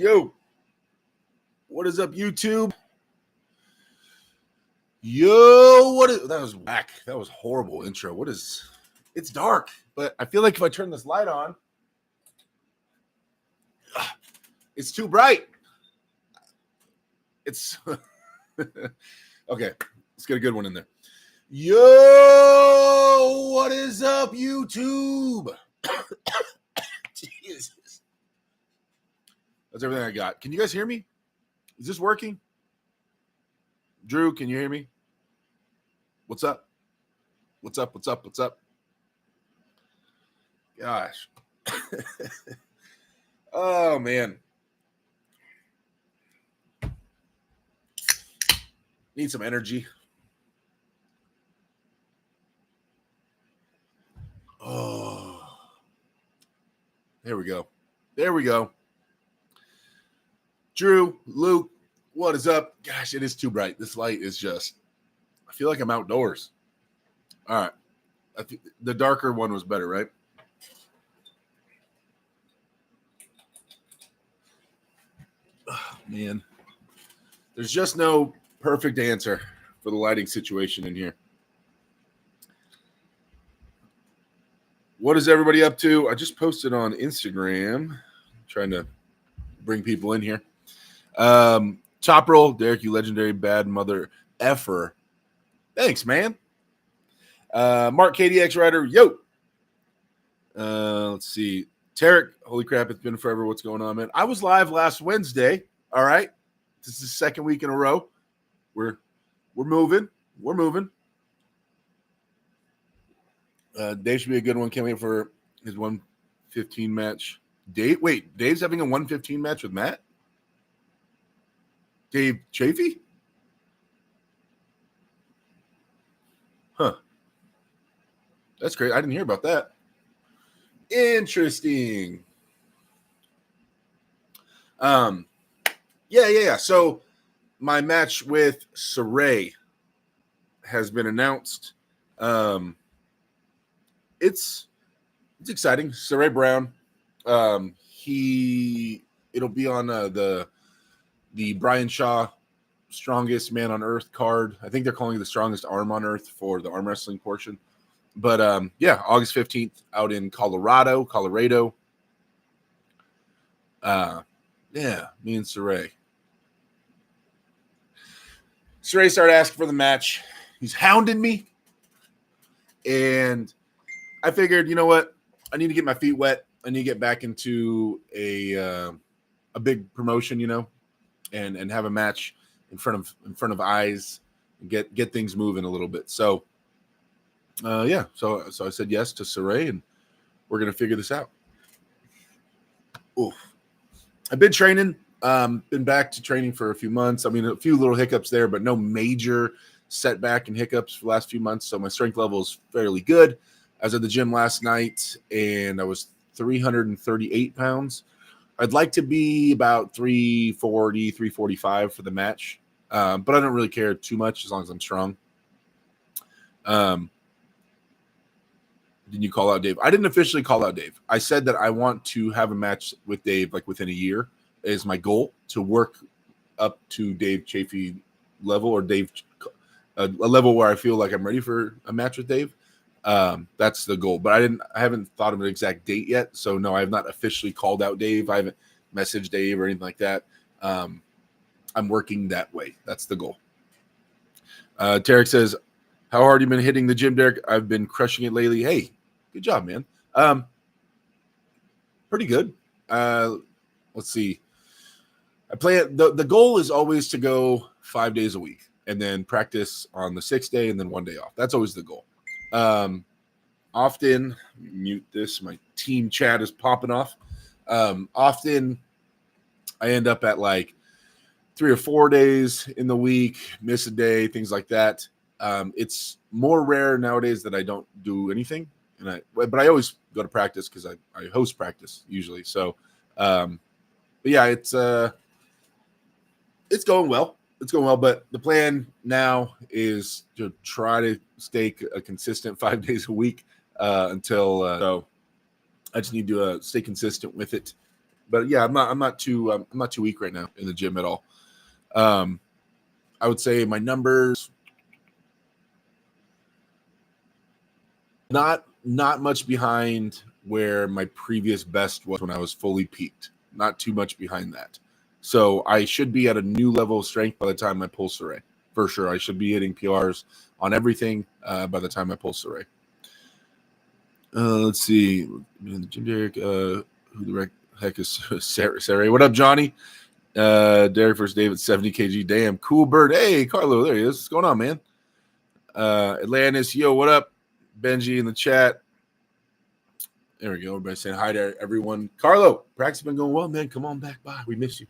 Yo, what is up, YouTube? Yo, that was whack. That was horrible intro. It's dark, but I feel like if I turn this light on, it's too bright. It's okay. Let's get a good one in there. Yo, what is up, YouTube? Jesus. That's everything I got. Can you guys hear me? Is this working? Drew, can you hear me? What's up? What's up? What's up? What's up? Gosh. Oh, man. Need some energy. Oh. There we go. There we go. Drew, Luke, what is up? Gosh, it is too bright. This light is just, I feel like I'm outdoors. All right. The darker one was better, right? Oh, man. There's just no perfect answer for the lighting situation in here. What is everybody up to? I just posted on Instagram, trying to bring people in here. Top roll, Derek, you legendary bad mother effer. Thanks, man. Mark KDX Rider, yo. Let's see. Tarek, holy crap, it's been forever. What's going on, man? I was live last Wednesday. All right. This is the second week in a row. We're moving. We're moving. Dave should be a good one. Can't wait for his 115 match. Dave's having a 115 match with Matt? Dave Chafee? Huh. That's great. I didn't hear about that. Interesting. Yeah. So my match with Saray has been announced. It's exciting. Saray Brown. It'll be on the Brian Shaw Strongest Man on Earth card. I think they're calling it the Strongest Arm on Earth for the arm wrestling portion. But August 15th out in Colorado. Me and Saray. Saray started asking for the match. He's hounding me. And I figured, you know what? I need to get my feet wet. I need to get back into a big promotion, and have a match in front of eyes and get things moving a little bit. So So I said yes to Saray, and we're gonna figure this out. Oof. I've been training. Been back to training for a few months. I mean, a few little hiccups there, but no major setback and hiccups for the last few months. So my strength level is fairly good. I was at the gym last night, and I was 338 pounds. I'd like to be about 340, 345 for the match, but I don't really care too much as long as I'm strong. Didn't you call out Dave? I didn't officially call out Dave. I said that I want to have a match with Dave like within a year is my goal, to work up to Dave Chafee level, or Dave a level where I feel like I'm ready for a match with Dave. That's the goal, but I haven't thought of an exact date yet. So no, I have not officially called out Dave. I haven't messaged Dave or anything like that. I'm working that way. That's the goal. Tarek says, how hard you been hitting the gym, Derek? I've been crushing it lately. Hey, good job, man. Pretty good. Let's see. The goal is always to go 5 days a week and then practice on the 6th day and then 1 day off. That's always the goal. Often, mute this, my team chat is popping off. Often I end up at like 3 or 4 days in the week, miss a day, things like that. It's more rare nowadays that I don't do anything, but I always go to practice because I host practice usually. So, but yeah, it's going well. It's going well, but the plan now is to try to stay a consistent 5 days a week until so I just need to stay consistent with it. But yeah, I'm not too weak right now in the gym at all. I would say my numbers not much behind where my previous best was when I was fully peaked. Not too much behind that. So I should be at a new level of strength by the time I pull Saray. For sure, I should be hitting PRs on everything by the time I pull Saray. Let's see. Jim Derek, who the heck is Saray? What up, Johnny? Derek versus David, 70 kg. Damn, cool bird. Hey, Carlo, there he is. What's going on, man? Atlantis, yo, what up? Benji in the chat. There we go. Everybody saying hi to everyone. Carlo, practice been going well, man. Come on back by. We miss you.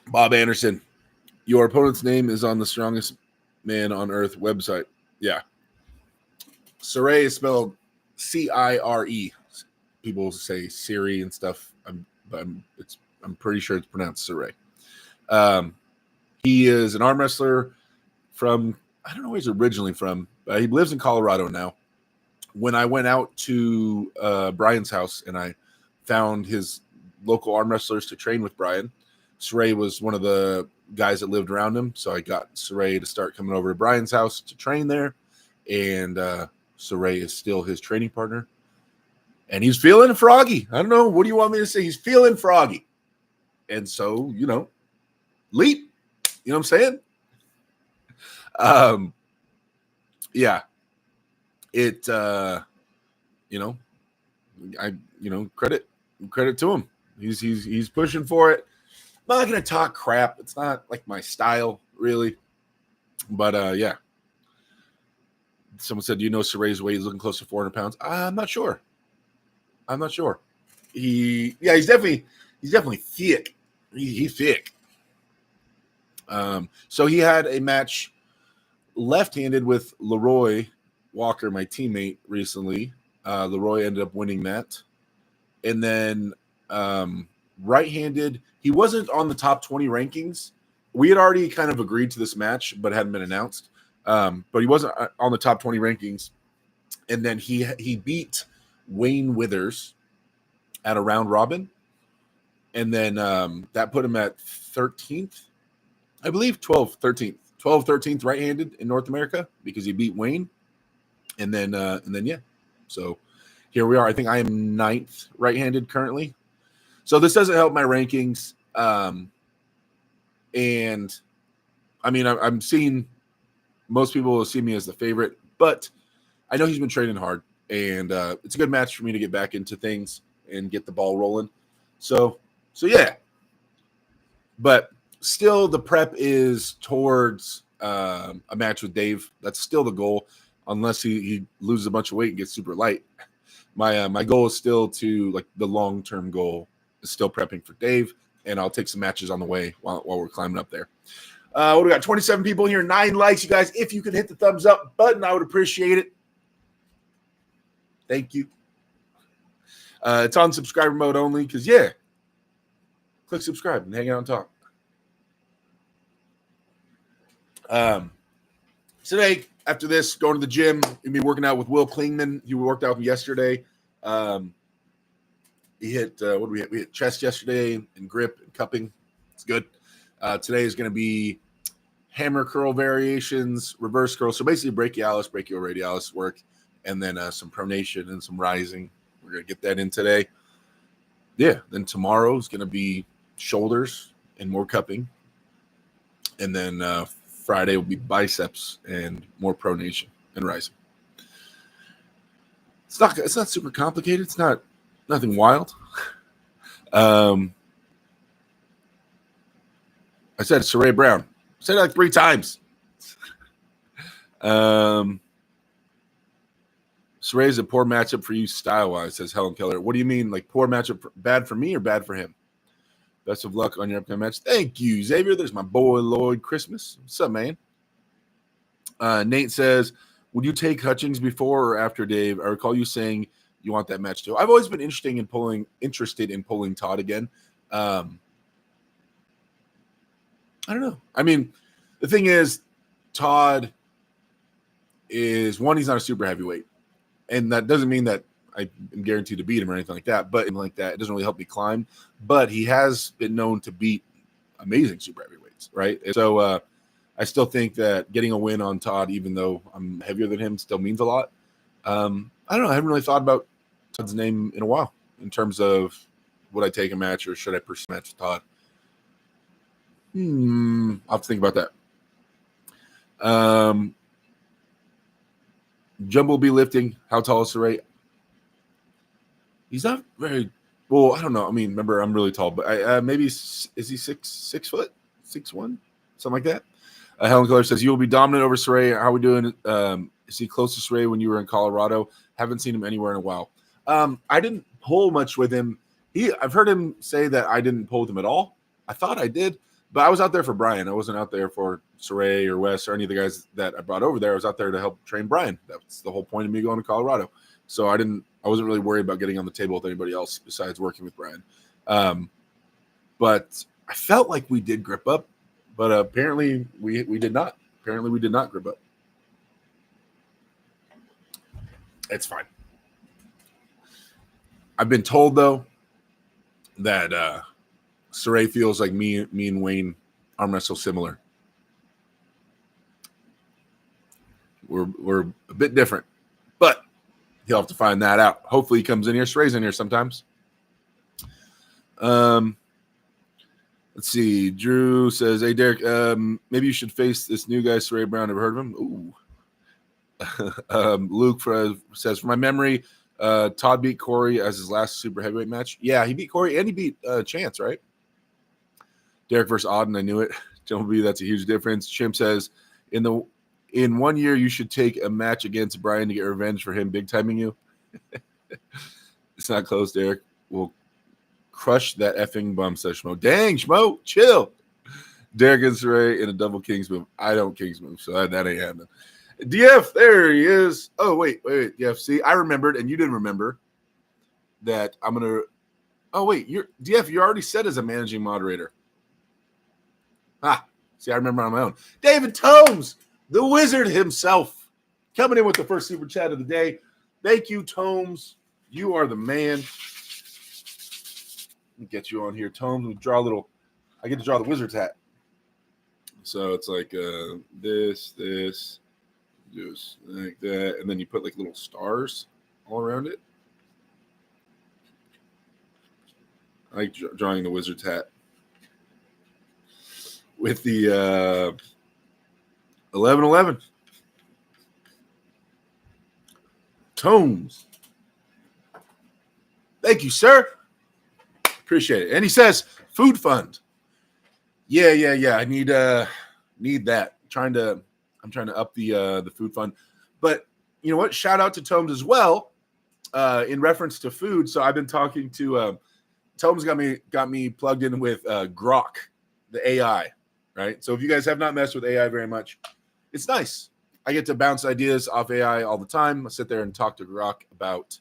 Bob Anderson, your opponent's name is on the Strongest Man on Earth website. Yeah. Saray is spelled Cire. People say Siri and stuff. I'm pretty sure it's pronounced Saray. He is an arm wrestler from, I don't know where he's originally from. He lives in Colorado now. When I went out to Brian's house and I found his local arm wrestlers to train with Brian, Saray was one of the guys that lived around him. So I got Saray to start coming over to Brian's house to train there. And Saray is still his training partner. And he's feeling froggy. I don't know. What do you want me to say? He's feeling froggy. And so, leap. You know what I'm saying? Yeah. It, credit to him. He's pushing for it. I'm not going to talk crap. It's not like my style, really. But, yeah. Someone said, do you know Saray's weight is looking close to 400 pounds? I'm not sure. He's definitely thick. He's thick. So he had a match left-handed with Leroy Walker, my teammate, recently. Leroy ended up winning that. And then right-handed, he wasn't on the top 20 rankings. We had already kind of agreed to this match, but hadn't been announced. But he wasn't on the top 20 rankings. And then he beat Wayne Withers at a round robin. And then that put him at 13th, I believe, 13th right-handed in North America because he beat Wayne. And then, yeah. So here we are. I think I am 9th right-handed currently. So this doesn't help my rankings. And I mean, I'm seeing most people will see me as the favorite, but I know he's been training hard, and it's a good match for me to get back into things and get the ball rolling. So yeah. But still, the prep is towards a match with Dave. That's still the goal, unless he loses a bunch of weight and gets super light. My goal is still to, like, the long-term goal is still prepping for Dave, and I'll take some matches on the way while we're climbing up there. What do we got? 27 people here, 9 likes. You guys, if you could hit the thumbs up button, I would appreciate it. Thank you. It's on subscriber mode only because, yeah, click subscribe and hang out and talk. Today, after this, going to the gym, you'll be working out with Will Klingman. He worked out yesterday. He hit, what did we hit? We hit chest yesterday and grip and cupping. It's good. Today is going to be hammer curl variations, reverse curl. So basically brachialis, brachioradialis work, and then some pronation and some rising. We're going to get that in today. Yeah, then tomorrow is going to be shoulders and more cupping. And then Friday will be biceps and more pronation and rising. It's not super complicated. It's nothing wild. I said Saray Brown. I said it like 3 times. Saray's a poor matchup for you style-wise, says Helen Keller. What do you mean, like poor matchup? Bad for me or bad for him? Best of luck on your upcoming match. Thank you, Xavier. There's my boy, Lloyd Christmas. What's up, man? Nate says, would you take Hutchings before or after Dave? I recall you saying you want that match too. I've always been interested in pulling Todd again. I don't know. I mean, the thing is, Todd is, one, he's not a super heavyweight. and that doesn't mean that I am guaranteed to beat him or anything like that. But like that, it doesn't really help me climb. But he has been known to beat amazing super heavyweights, right? And so I still think that getting a win on Todd, even though I'm heavier than him, still means a lot. I don't know. I haven't really thought about Todd's name in a while in terms of would I take a match or should I pursue a match with Todd? I'll have to think about that. Jumbo be lifting. How tall is Saray? He's not very well. I don't know. I mean, remember, I'm really tall, but maybe is he 6 foot, 6'1", something like that. Helen Keller says you will be dominant over Saray. How are we doing? Is he close to Saray when you were in Colorado? Haven't seen him anywhere in a while. I didn't pull much with him. I've heard him say that I didn't pull with him at all. I thought I did, but I was out there for Brian. I wasn't out there for Saray or Wes or any of the guys that I brought over there. I was out there to help train Brian. That's the whole point of me going to Colorado. So I wasn't really worried about getting on the table with anybody else besides working with Brian. But I felt like we did grip up, but apparently we did not. Apparently we did not grip up. It's fine. I've been told though that Saray feels like me and Wayne arm wrestle similar. We're a bit different, but he'll have to find that out. Hopefully he comes in here. Saray's in here sometimes. Let's see. Drew says, hey, Derek, maybe you should face this new guy, Saray Brown. Ever heard of him? Ooh. Luke says, from my memory, Todd beat Corey as his last super heavyweight match. Yeah, he beat Corey and he beat Chance, right? Derek versus Auden, I knew it. Don't be, that's a huge difference. Chimp says, in 1 year, you should take a match against Brian to get revenge for him big timing you. It's not close, Derek. We'll crush that effing bum, says Schmo. Dang, Schmo, chill. Derek and Saray in a double Kings move. I don't Kings move, so that ain't happening. DF, there he is. Oh, wait. DF, see, I remembered, and you didn't remember that I'm going to. Oh, wait, DF, you already said as a managing moderator. See, I remember on my own. David Tomes, the wizard himself, coming in with the first super chat of the day. Thank you, Tomes. You are the man. Let me get you on here, Tomes. We draw a little. I get to draw the wizard's hat. So it's like this, just like that, and then you put like little stars all around it. I like drawing the wizard's hat with the 1111. Tomes. Thank you, sir. Appreciate it. And he says, food fund. Yeah. I need that. I'm trying to up the food fund. But you know what? Shout out to Tomes as well in reference to food. So I've been talking to Tomes got me plugged in with Grok, the AI, right? So if you guys have not messed with AI very much, it's nice. I get to bounce ideas off AI all the time. I sit there and talk to Grok about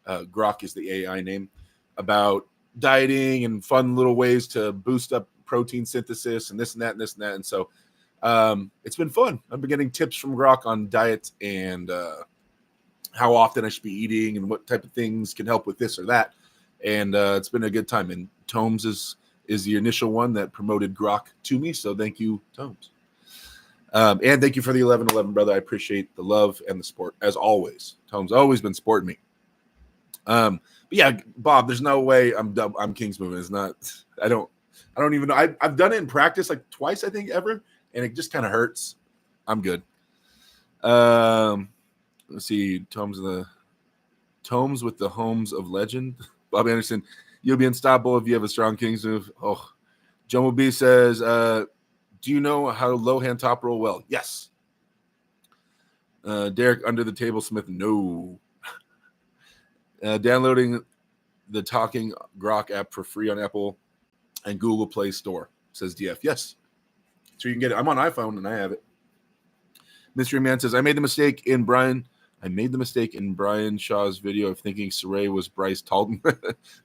Grok is the AI name, about dieting and fun little ways to boost up protein synthesis and this and that and this and that. And so it's been fun. I've been getting tips from Grok on diet and how often I should be eating and what type of things can help with this or that. And it's been a good time. And Tomes is the initial one that promoted Grok to me. So thank you, Tomes. And thank you for the 1111, brother. I appreciate the love and the support as always. Tomes always been supporting me. But yeah, Bob, there's no way I'm King's moving. It's not. I don't even know. I've done it in practice like twice, I think, ever, and it just kind of hurts. I'm good. Let's see. Tomes with the homes of legend. Bob Anderson, you'll be unstoppable if you have a strong King's move. Oh, Jomo B says, do you know how to low hand top roll well? Yes. Derek under the table Smith, no. Downloading the Talking Grok app for free on Apple and Google Play Store, says DF. Yes. So you can get it. I'm on iPhone and I have it. Mystery Man says, I made the mistake in Brian Shaw's video of thinking Saray was Bryce Talton.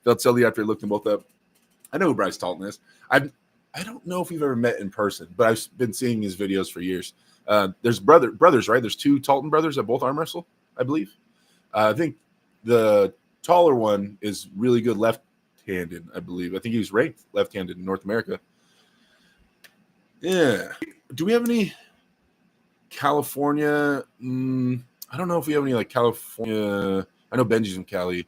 Felt silly after I looked them both up. I know who Bryce Talton is. I don't know if we've ever met in person, but I've been seeing his videos for years. There's brothers, right? There's two Talton brothers that both arm wrestle, I believe. I think the taller one is really good left-handed, I believe. I think he was ranked left-handed in North America. Yeah. Do we have any California? I don't know if we have any like California. I know Benji's in Cali.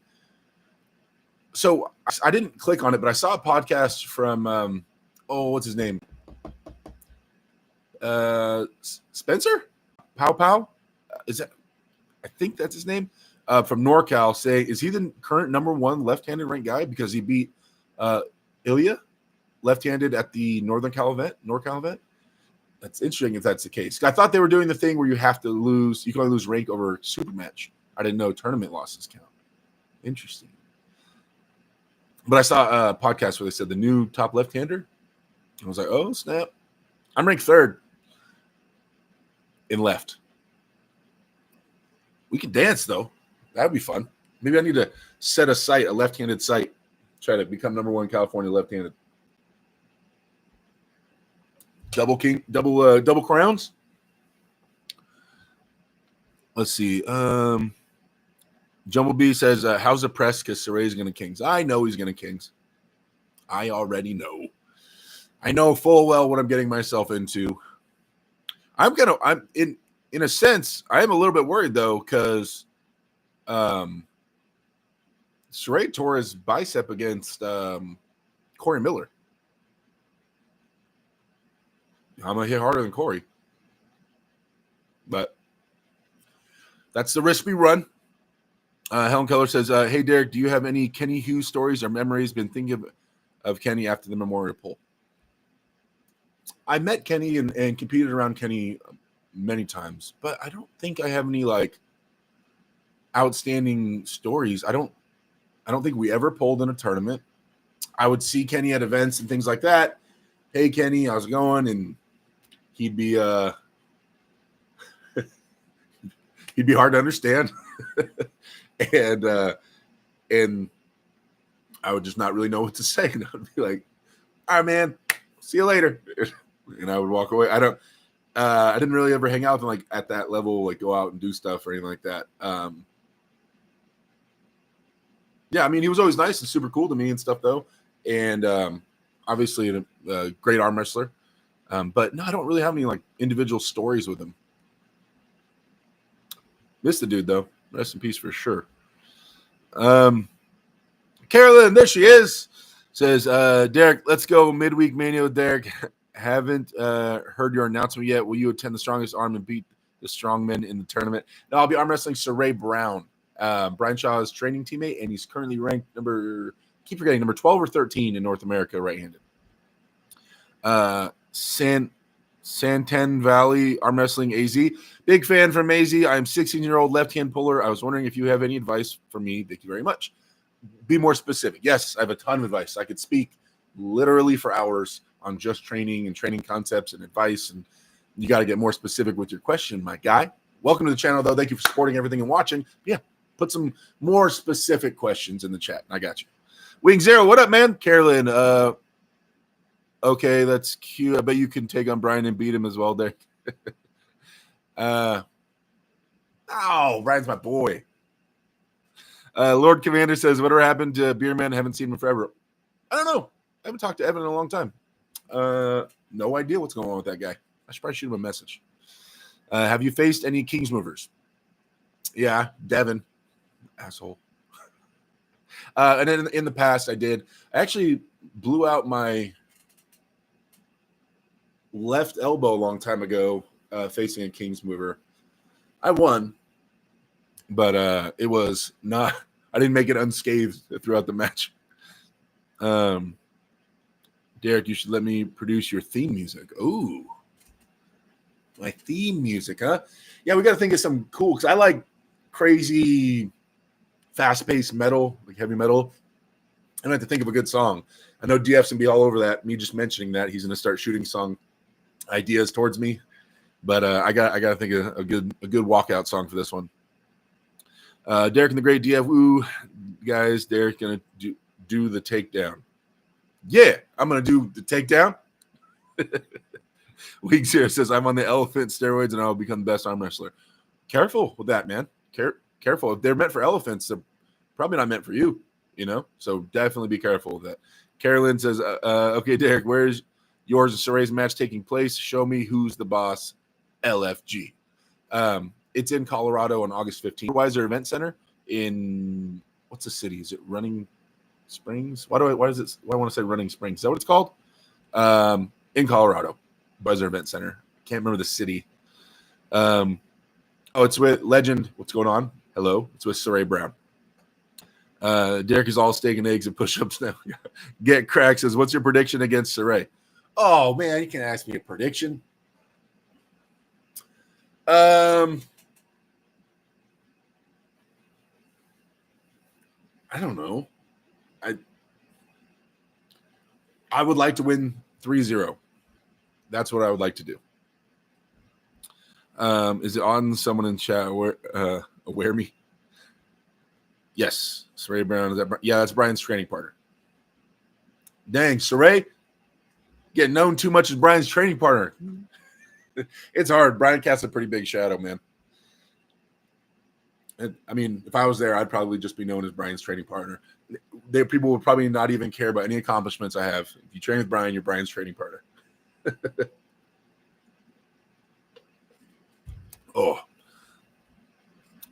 So I didn't click on it, but I saw a podcast from what's his name? Spencer Pow. Is that? I think that's his name. From NorCal, saying, is he the current number one left-handed ranked guy because he beat Ilya left-handed at the NorCal event? That's interesting if that's the case. I thought they were doing the thing where you have to lose. You can only lose rank over super match. I didn't know tournament losses count. Interesting. But I saw a podcast where they said the new top left-hander. I was like, oh, snap. I'm ranked third in left. We could dance, though. That would be fun. Maybe I need to set a left-handed site, try to become number one California left-handed. Double crowns. Let's see. Jumblebee says, how's the press? Because Saray's going to Kings. I know he's going to Kings. I already know. I know full well what I'm getting myself into. I'm in a sense, I am a little bit worried though, because Saray tore his bicep against Corey Miller. I'm gonna hit harder than Corey, but that's the risk we run. Helen Keller says, "Hey Derek, do you have any Kenny Hughes stories or memories? Been thinking of Kenny after the Memorial Poll." I met Kenny and competed around Kenny many times, but I don't think I have any like outstanding stories. I don't think we ever polled in a tournament. I would see Kenny at events and things like that. Hey Kenny, how's it going? And he'd be he'd be hard to understand. and I would just not really know what to say. And I'd be like, all right, man, see you later. And I would walk away. I didn't really ever hang out with him like at that level, like go out and do stuff or anything like that. Yeah, I mean, he was always nice and super cool to me and stuff though. And obviously a great arm wrestler. But no, I don't really have any like individual stories with him. Miss the dude though. Rest in peace for sure. Carolyn, there she is. Says, Derek, let's go midweek mania with Derek. Haven't heard your announcement yet. Will you attend the Strongest Arm and beat the strongmen in the tournament? No, I'll be arm wrestling Saray Brown. Brian Shaw's training teammate, and he's currently ranked number 12 or 13 in North America right-handed. Santan Valley Arm Wrestling AZ. Big fan from AZ. I'm 16-year-old left-hand puller. I was wondering if you have any advice for me. Thank you very much. Be more specific. Yes, I have a ton of advice. I could speak literally for hours on just training and training concepts and advice, and you got to get more specific with your question, my guy. Welcome to the channel, though. Thank you for supporting everything and watching. Yeah, put some more specific questions in the chat. I got you. Wing Zero, what up, man? Carolyn, okay, that's cute. I bet you can take on Brian and beat him as well, Derek. Brian's my boy. Lord Commander says, whatever happened to Beerman? I haven't seen him forever. I don't know. I haven't talked to Evan in a long time. No idea what's going on with that guy. I should probably shoot him a message. Have you faced any Kings movers? Yeah, Devin. Asshole. And then in the past, I did. I actually blew out my left elbow a long time ago facing a Kings mover. I won, but it was not – I didn't make it unscathed throughout the match. Derek, you should let me produce your theme music. Ooh. My theme music, huh? Yeah, we got to think of some cool – because I like crazy, fast-paced metal, like heavy metal. I have to think of a good song. I know DF's going to be all over that. Me just mentioning that, he's going to start shooting song ideas towards me. But I got to think of a good walkout song for this one. Derek and the Great DF. Ooh, guys, Derek going to do the takedown. Yeah, I'm going to do the takedown. Weeks here says, I'm on the elephant steroids and I'll become the best arm wrestler. Careful with that, man. careful. If they're meant for elephants, they're probably not meant for you, So definitely be careful of that. Carolyn says, okay, Derek, where's yours and Saray's match taking place? Show me who's the boss, LFG. It's in Colorado on August 15th. Weiser Event Center in, what's the city? Is it Running Springs? Why do I want to say Running Springs? Is that what it's called? In Colorado, Weiser Event Center. Can't remember the city. It's with Legend. What's going on? Hello. It's with Saray Brown. Derek is all steak and eggs and push-ups now. Get Crack says, what's your prediction against Saray? Oh, man, you can ask me a prediction. I don't know. I would like to win 3-0. That's what I would like to do. Is it on someone in chat? Aware me? Yes. Saray Brown. Is that? Yeah, that's Brian's training partner. Dang, Saray. Getting known too much as Brian's training partner. It's hard. Brian casts a pretty big shadow, man. I mean, if I was there, I'd probably just be known as Brian's training partner. People would probably not even care about any accomplishments I have. If you train with Brian, you're Brian's training partner.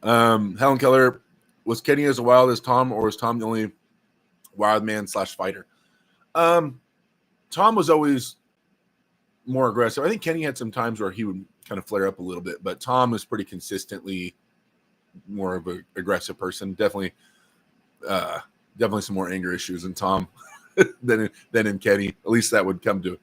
Helen Keller, was Kenny as wild as Tom, or was Tom the only wild man / fighter? Tom was always more aggressive. I think Kenny had some times where he would kind of flare up a little bit, but Tom is pretty consistently more of an aggressive person. Definitely some more anger issues in Tom than in Kenny. At least that would come to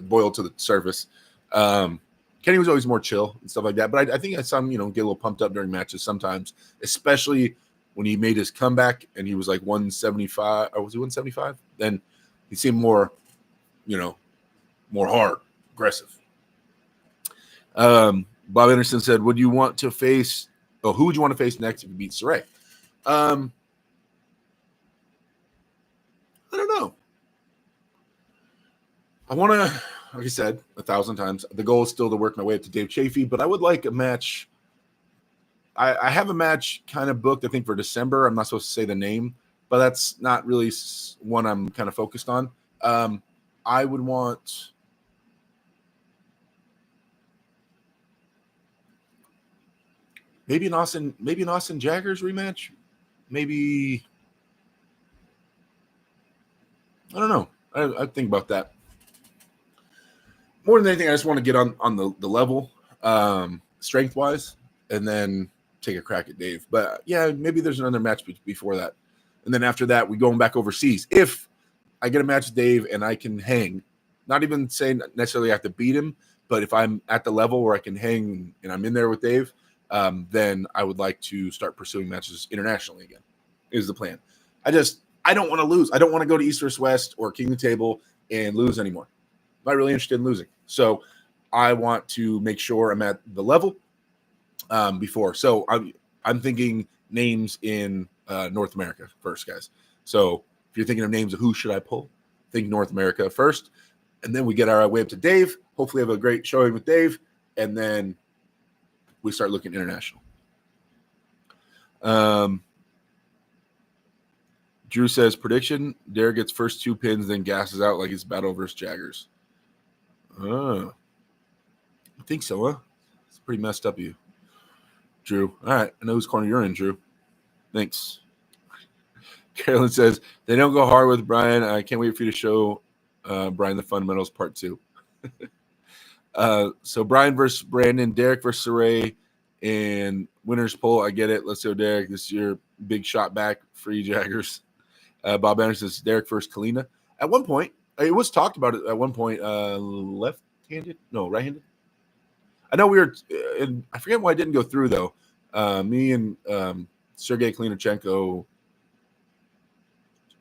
boil to the surface. Kenny was always more chill and stuff like that, but I think I saw him, get a little pumped up during matches sometimes, especially when he made his comeback and he was like 175. Or was he 175? Then he seemed more, more hard, aggressive. Bob Anderson said, who would you want to face next if you beat Saray? I don't know. I want to, like I said 1,000 times, the goal is still to work my way up to Dave Chafee, but I would like a match. I have a match kind of booked, I think, for December. I'm not supposed to say the name, but that's not really one I'm kind of focused on. I would want maybe an Austin Jaggers rematch. Maybe, I don't know. I think about that. More than anything, I just want to get on the level, strength-wise, and then take a crack at Dave. But, yeah, maybe there's another match before that. And then after that, we going back overseas. If I get a match with Dave and I can hang, not even saying necessarily I have to beat him, but if I'm at the level where I can hang and I'm in there with Dave, then I would like to start pursuing matches internationally again, is the plan. I don't want to lose. I don't want to go to East vs. West or King of the Table and lose anymore. I'm not really interested in losing. So I want to make sure I'm at the level before. So I'm thinking names in North America first, guys. So if you're thinking of names of who should I pull, think North America first. And then we get our way up to Dave. Hopefully have a great showing with Dave. And then we start looking international. Drew says, prediction, Derek gets first 2 pins, then gasses out like it's battle versus Jaggers. I think so, huh? It's pretty messed up of you, Drew. All right, I know whose corner you're in, Drew. Thanks. Carolyn says, they don't go hard with Brian. I can't wait for you to show Brian the fundamentals part 2. So Brian versus Brandon, Derek versus Saray, and winner's poll. I get it. Let's go, Derek. This is your big shot back for you, Jaggers. Bob Anderson says Derek versus Kalina. At one point, it was talked about it at one point. Left-handed? No, right-handed. I know we were. And I forget why it didn't go through though. Me and Sergey Klinachenko.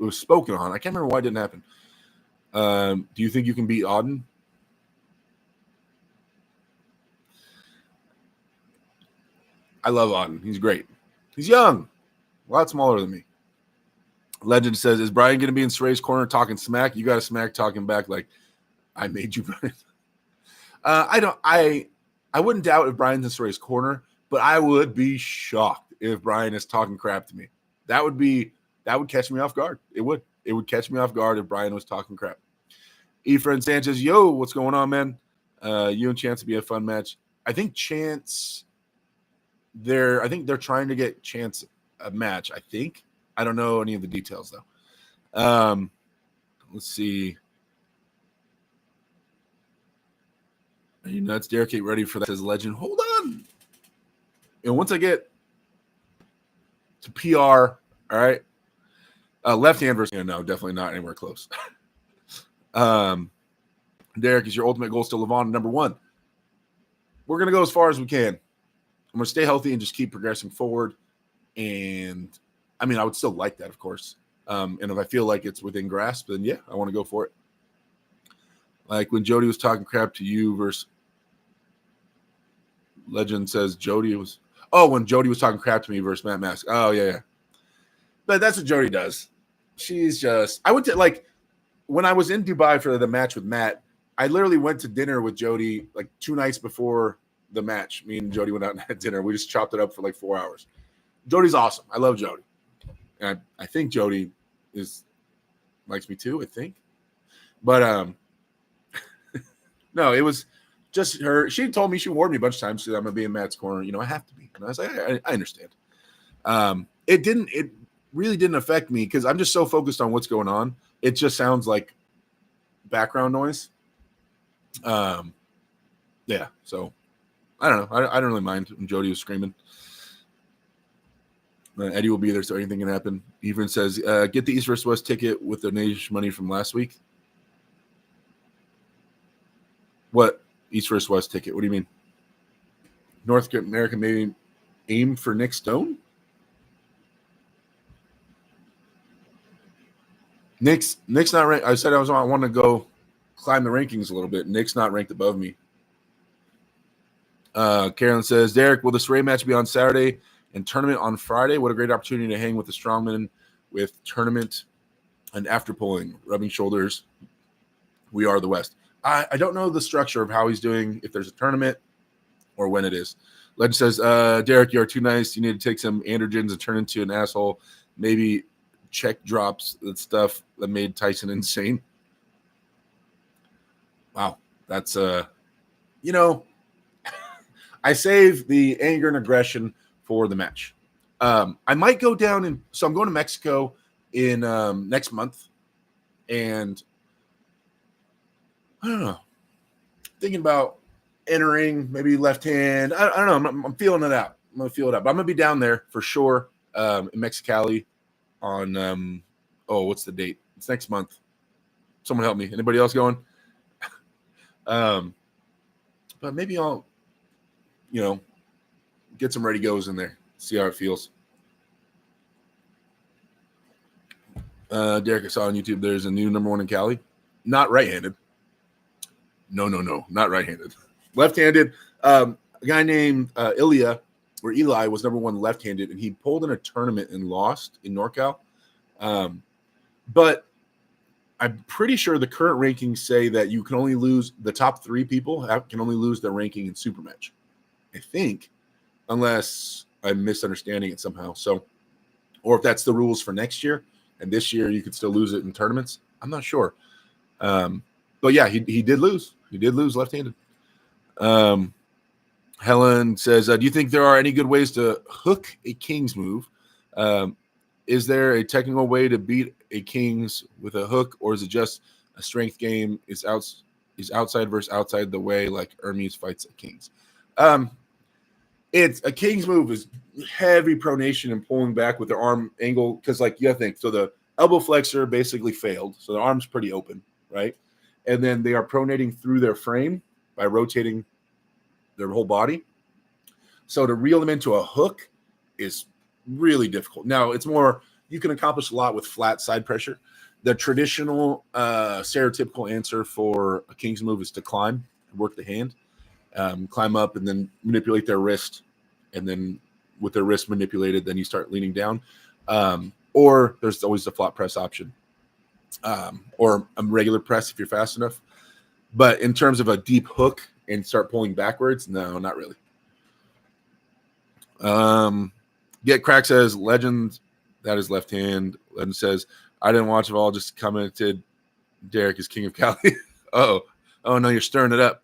It was spoken on. I can't remember why it didn't happen. Do you think you can beat Auden? I love Auden. He's great. He's young. A lot smaller than me. Legend says, is Brian going to be in Saray's corner talking smack? You got to smack talking back like, I made you, Brian. I wouldn't doubt if Brian's in Saray's corner, But I would be shocked if Brian is talking crap to me. That would catch me off guard. It would catch me off guard if Brian was talking crap. Efren Sanchez, yo, what's going on, man? You and Chance would be a fun match. I think they're trying to get Chance a match. I don't know any of the details though. Let's see. Are you nuts, Derek? Get ready for that. Says Legend. Hold on. And once I get to PR, all right. Left hand versus no, definitely not anywhere close. Derek, is your ultimate goal still Levon number one? We're gonna go as far as we can. I'm gonna stay healthy and just keep progressing forward. And I mean, I would still like that, of course. And if I feel like it's within grasp, then yeah, I want to go for it. Like when Jody was talking crap to you versus Legend says Jody was. Oh, when Jody was talking crap to me versus Matt Mask. Oh yeah. But that's what Jody does. She's just. I went to like when I was in Dubai for the match with Matt. I literally went to dinner with Jody like 2 nights before the match. Me and Jody went out and had dinner. We just chopped it up for like 4 hours. Jody's awesome. I love Jody. And I think Jody likes me too, I think. But no, it was just her. She told me, she warned me a bunch of times that I'm gonna be in Matt's corner. I have to be. And I was like, I understand. It really didn't affect me because I'm just so focused on what's going on. It just sounds like background noise. Yeah, so I don't know. I don't really mind when Jody was screaming. Eddie will be there, so anything can happen. Even says, get the East vs. West ticket with donation money from last week. What East vs. West ticket? What do you mean? North America maybe aim for Nick Stone? Nick's not ranked. I said I want to go climb the rankings a little bit. Nick's not ranked above me. Carolyn says, Derek, will this Ray match be on Saturday and tournament on Friday? What a great opportunity to hang with the strongman with tournament and after pulling, rubbing shoulders. We are the West. I don't know the structure of how he's doing, if there's a tournament or when it is. Legend says, Derek, you are too nice. You need to take some androgens and turn into an asshole. Maybe check drops, that stuff that made Tyson insane. Wow. That's, I save the anger and aggression for the match. I might go down so I'm going to Mexico in next month. And I don't know. Thinking about entering maybe left hand. I don't know. I'm feeling it out. I'm going to feel it out. But I'm going to be down there for sure in Mexicali on, what's the date? It's next month. Someone help me. Anybody else going? But maybe I'll, get some ready goes in there. See how it feels. Derek, I saw on YouTube there's a new number one in Cali. Not right-handed. No, not right-handed. Left-handed. A guy named Eli was number one left-handed, and he pulled in a tournament and lost in NorCal. But I'm pretty sure the current rankings say that you can only lose the top 3 people can only lose their ranking in super match. I think, unless I'm misunderstanding it somehow. So, or if that's the rules for next year, and this year you could still lose it in tournaments. I'm not sure. But yeah, he did lose. He did lose left-handed. Helen says, do you think there are any good ways to hook a King's move? Is there a technical way to beat a King's with a hook, or is it just a strength game? Is outside versus outside the way like Hermes fights a King's? It's a King's move is heavy pronation and pulling back with their arm angle because, like, you have to think. So the elbow flexor basically failed, so the arm's pretty open, right? And then they are pronating through their frame by rotating their whole body. So to reel them into a hook is really difficult. Now, it's more, you can accomplish a lot with flat side pressure. The traditional stereotypical answer for a King's move is to climb and work the hand. Climb up and then manipulate their wrist, and then with their wrist manipulated, then you start leaning down. Or there's always the flat press option, or a regular press if you're fast enough. But in terms of a deep hook and start pulling backwards, no, not really. Get Crack says, Legend, that is left hand. Legend says, I didn't watch it all, just commented Derek is king of Cali. Oh no, you're stirring it up.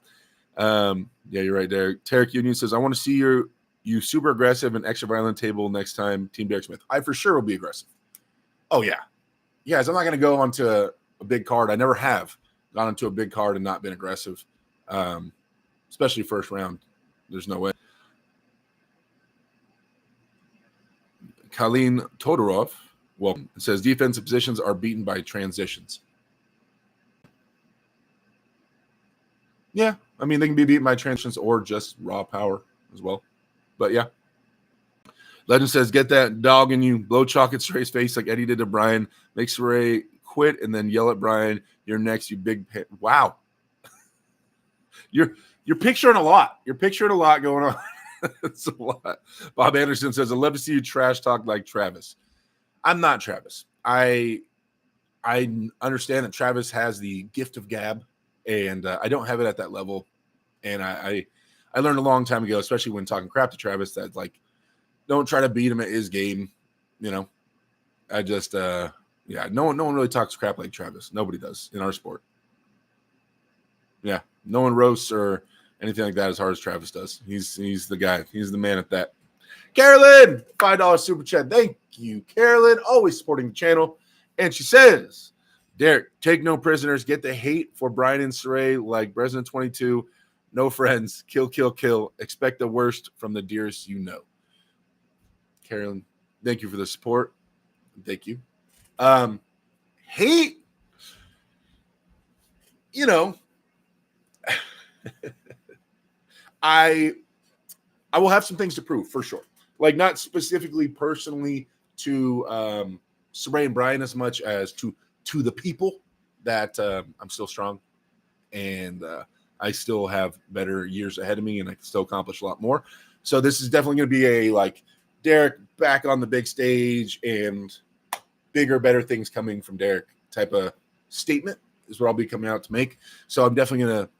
Yeah, you're right, Derek. Tarek Union says, I want to see you super aggressive and extra violent table next time, Team Derek Smith. I for sure will be aggressive. Oh, yeah. Yes, I'm not going to go onto a big card. I never have gone into a big card and not been aggressive, especially first round. There's no way. Colleen Todorov, welcome, says defensive positions are beaten by transitions. Yeah, I mean, they can be beaten by transitions or just raw power as well. But yeah. Legend says, get that dog in you. Blow Chalk Saray's face like Eddie did to Brian. Make Saray quit and then yell at Brian, you're next, you big wow. You're picturing a lot. You're picturing a lot going on. It's a lot. Bob Anderson says, I'd love to see you trash talk like Travis. I'm not Travis. I understand that Travis has the gift of gab, and I don't have it at that level. And I learned a long time ago, especially when talking crap to Travis, that like, don't try to beat him at his game. You know, I just, no one really talks crap like Travis. Nobody does in our sport. Yeah, no one roasts or anything like that as hard as Travis does. He's the guy. He's the man at that. Carolyn, $5 super chat. Thank you, Carolyn. Always supporting the channel. And she says, Derek, take no prisoners. Get the hate for Brian and Saray like President 22. No friends. Kill, kill, kill. Expect the worst from the dearest you know. Carolyn, thank you for the support. Thank you. Hate, you know, I will have some things to prove for sure. Like not specifically personally to Saray and Brian as much as to the people that I'm still strong and I still have better years ahead of me and I can still accomplish a lot more. So this is definitely going to be a like Derek back on the big stage and bigger, better things coming from Derek type of statement is what I'll be coming out to make. So I'm definitely going to,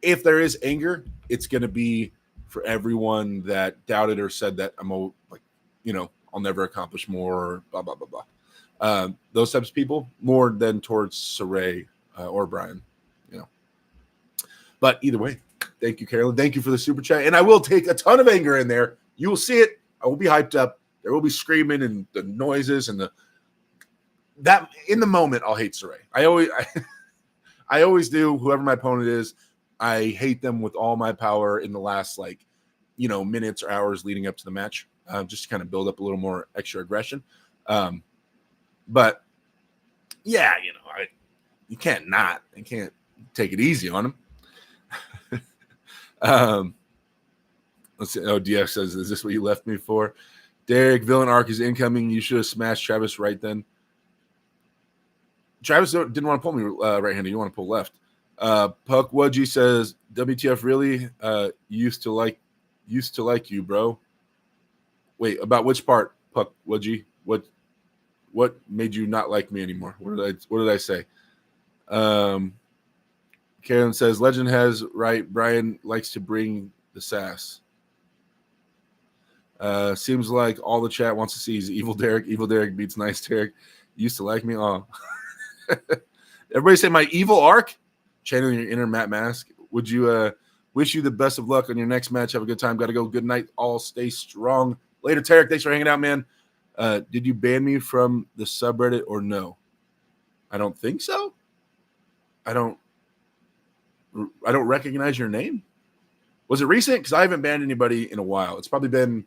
if there is anger, it's going to be for everyone that doubted or said that I'm like, you know, I'll never accomplish more or blah, blah, blah, blah. Those types of people more than towards Saray or Brian, you know. But either way, thank you, Carolyn. Thank you for the super chat. And I will take a ton of anger in there. You will see it. I will be hyped up. There will be screaming and the noises and that in the moment, I'll hate Saray. I always do. Whoever my opponent is, I hate them with all my power in the last, like, you know, minutes or hours leading up to the match, just to kind of build up a little more extra aggression. But yeah, you know, you can't take it easy on them. Let's see. Oh, DF says, is this what you left me for? Derek, villain arc is incoming. You should have smashed Travis right then. Travis didn't want to pull me right-handed. You want to pull left. Puck Wudgie says, WTF really used to like you, bro. Wait, about which part, Puck Wudgie? What made you not like me anymore? What did I say? Karen says, Legend has right. Brian likes to bring the sass. Seems like all the chat wants to see is Evil Derek. Evil Derek beats Nice Derek. Used to like me. Oh. Everybody say my evil arc. Channeling your inner Matt Mask. Would you wish you the best of luck on your next match? Have a good time. Got to go. Good night. All stay strong. Later, Tarek. Thanks for hanging out, man. Did you ban me from the subreddit or no? I don't think so. I don't recognize your name. Was it recent? Because I haven't banned anybody in a while. It's probably been.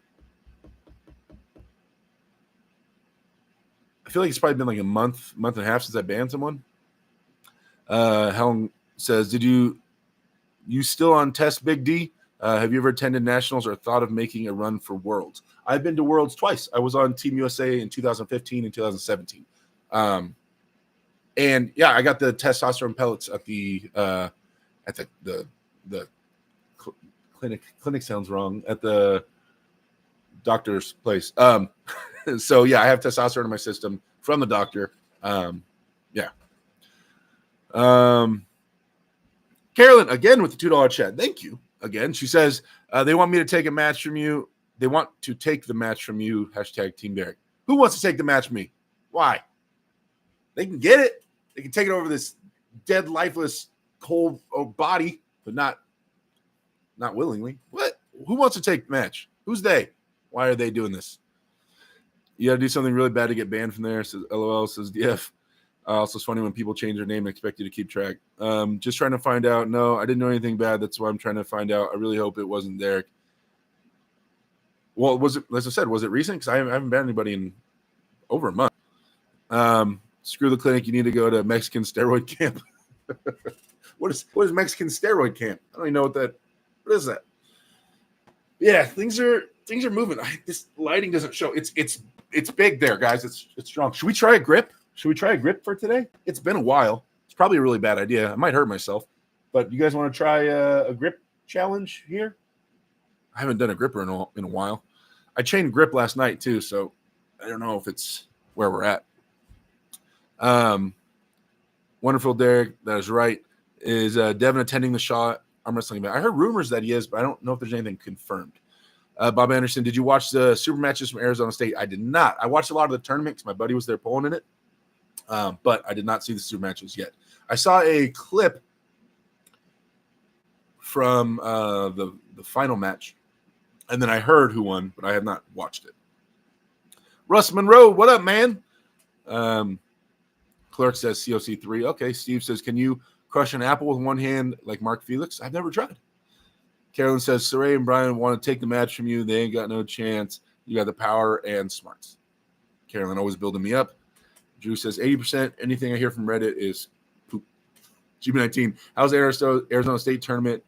I feel like it's probably been like a month and a half since I banned someone. Helen says, did you still on test, Big D? Have you ever attended nationals or thought of making a run for worlds? I've been to worlds twice. I was on Team USA in 2015 and 2017. And yeah, I got the testosterone pellets at the clinic. Clinic sounds wrong. At the doctor's place. So yeah, I have testosterone in my system from the doctor. Yeah. Carolyn again with the $2 chat. Thank you again. She says they want me to take a match from you. they want to take the match from you. Hashtag Team Derek. Who wants to take the match from me? Why? They can get it. They can take it over this dead, lifeless, cold body, but not willingly. What? Who wants to take the match? Who's they? Why are they doing this? You got to do something really bad to get banned from there. Says LOL. Says DF. Also, it's funny when people change their name and expect you to keep track. Just trying to find out. No, I didn't know anything bad. That's why I'm trying to find out. I really hope it wasn't Derek. Well, was it? As I said, was it recent? Because I haven't banned anybody in over a month. Screw the clinic. You need to go to Mexican steroid camp. What is Mexican steroid camp? I don't even know what that. What is that? Yeah, things are moving. This lighting doesn't show. It's big there, guys. It's strong. Should we try a grip? Should we try a grip for today? It's been a while. It's probably a really bad idea. I might hurt myself. But you guys want to try a grip challenge here? I haven't done a gripper in a while. I chained grip last night too, so I don't know if it's where we're at. Wonderful, Derek. That is right. Is Devin attending the Shaw arm wrestling event? I heard rumors that he is, but I don't know if there's anything confirmed. Bob Anderson, did you watch the super matches from Arizona State? I did not. I watched a lot of the tournament because my buddy was there pulling in it, but I did not see the super matches yet. I saw a clip from the final match, and then I heard who won, but I have not watched it. Russ Monroe, what up, man? Clerk says COC3. Okay, Steve says, can you crush an apple with one hand like Mark Felix? I've never tried. Carolyn says, Saray and Brian want to take the match from you. They ain't got no chance. You got the power and smarts. Carolyn always building me up. Drew says, 80%. Anything I hear from Reddit is poop. GB19. How's the Arizona State tournament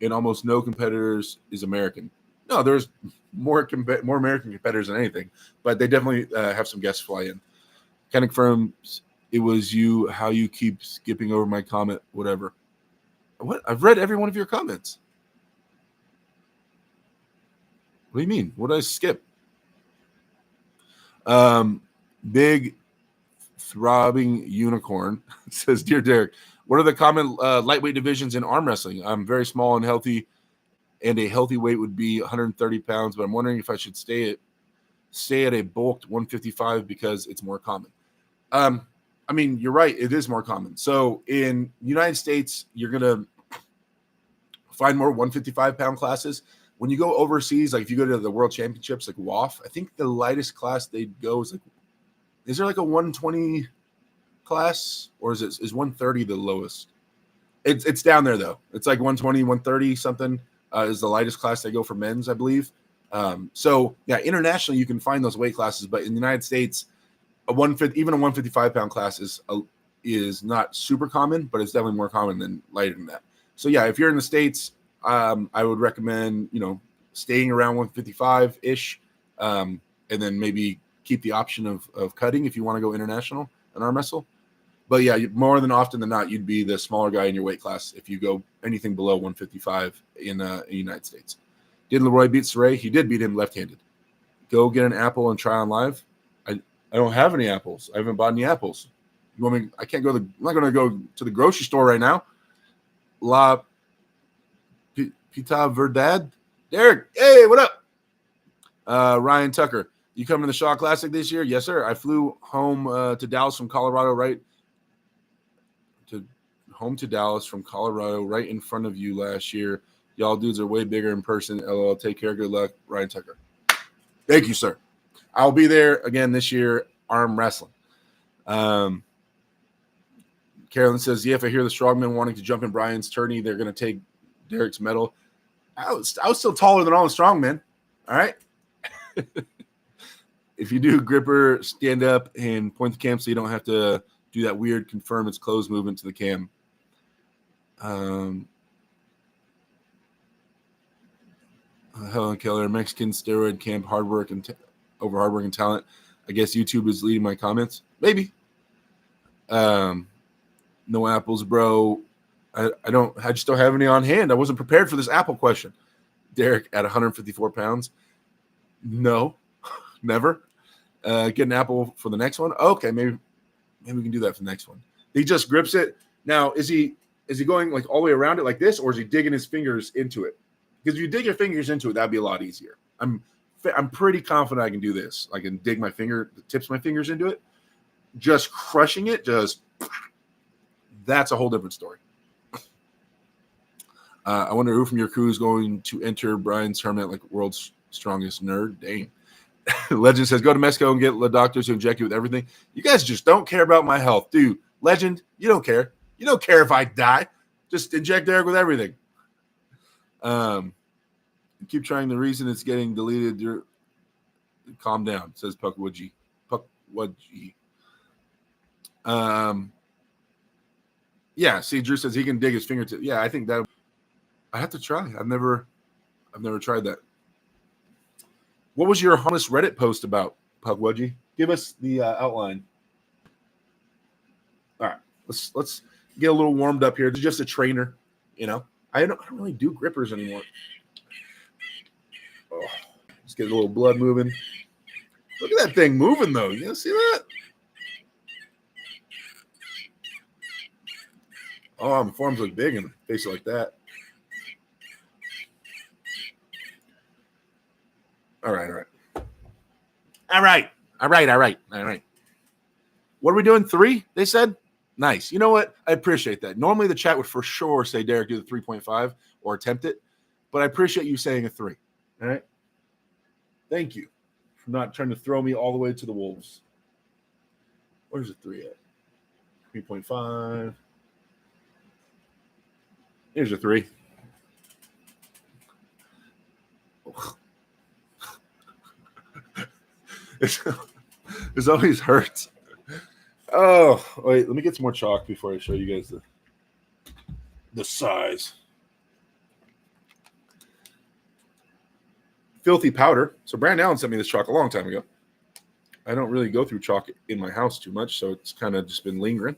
and almost no competitors is American? No, there's more American competitors than anything, but they definitely have some guests fly in. Kind of confirms it was you, how you keep skipping over my comment, whatever. What? I've read every one of your comments. What do you mean? What did I skip? Big throbbing unicorn says, Dear Derek, what are the common lightweight divisions in arm wrestling? I'm very small and healthy, and a healthy weight would be 130 pounds, but I'm wondering if I should stay at a bulked 155 because it's more common. I mean, you're right. It is more common. So in the United States, you're going to find more 155-pound classes. When you go overseas, like if you go to the World Championships, like WAF, I think the lightest class they'd go is there like a 120 class, or is 130 the lowest? It's down there though. It's like 120, 130 something is the lightest class they go for men's, I believe. So yeah, internationally you can find those weight classes, but in the United States, even a 155-pound class is not super common, but it's definitely more common than lighter than that. So yeah, if you're in the States, I would recommend, staying around 155-ish, and then maybe keep the option of cutting if you want to go international and arm wrestle. But yeah, more than often than not, you'd be the smaller guy in your weight class if you go anything below 155 in the United States. Did Leroy beat Saray? He did beat him left-handed. Go get an apple and try on live. I don't have any apples. I haven't bought any apples. You want me? I can't go. I'm not going to go to the grocery store right now. La Pita Verdad. Derek, hey, what up? Ryan Tucker, you coming to the Shaw Classic this year? Yes, sir. I flew home to Dallas from Colorado, right in front of you last year. Y'all dudes are way bigger in person. LOL. Take care. Good luck, Ryan Tucker. Thank you, sir. I'll be there again this year, arm wrestling. Carolyn says, yeah, if I hear the strongmen wanting to jump in Brian's tourney, they're going to take Derek's medal. I was still taller than all the strongmen. All right. If you do gripper, stand up and point the cam so you don't have to do that weird confirm it's closed movement to the cam. Helen Keller, Mexican steroid camp, hard work and talent. I guess YouTube is leading my comments. Maybe. No apples, bro. I just don't have any on hand. I wasn't prepared for this apple question. Derek at 154 pounds. No, never. Get an apple for the next one. Okay, maybe we can do that for the next one. He just grips it. Now, is he going like all the way around it like this, or is he digging his fingers into it? Because if you dig your fingers into it, that'd be a lot easier. I'm I'm pretty confident I can do this. I can dig the tips of my fingers into it. Just crushing it, that's a whole different story. I wonder who from your crew is going to enter Brian's tournament like world's strongest nerd. Dang. Legend says, go to Mexico and get the doctors to inject you with everything. You guys just don't care about my health. Dude, Legend, you don't care. You don't care if I die. Just inject Derek with everything. Keep trying. The reason it's getting deleted. Calm down, says Puckwudgie. Yeah, see, Drew says he can dig his fingertips. Yeah, I think that I have to try. I've never tried that. What was your harmless Reddit post about, Puckwudgie? Give us the outline. All right, let's get a little warmed up here. It's just a trainer, you know. I don't really do grippers anymore. Oh, let's get a little blood moving. Look at that thing moving, though. You see that? Oh, my forearms look big and face it like that. All right. What are we doing? 3, they said? Nice. You know what? I appreciate that. Normally the chat would for sure say, Derek, do the 3.5 or attempt it. But I appreciate you saying a 3. All right? Thank you for not trying to throw me all the way to the wolves. Where's the 3 at? 3.5. Here's a 3. This always hurts. Oh, wait. Let me get some more chalk before I show you guys the size. Filthy powder. So Brandon Allen sent me this chalk a long time ago. I don't really go through chalk in my house too much, so it's kind of just been lingering.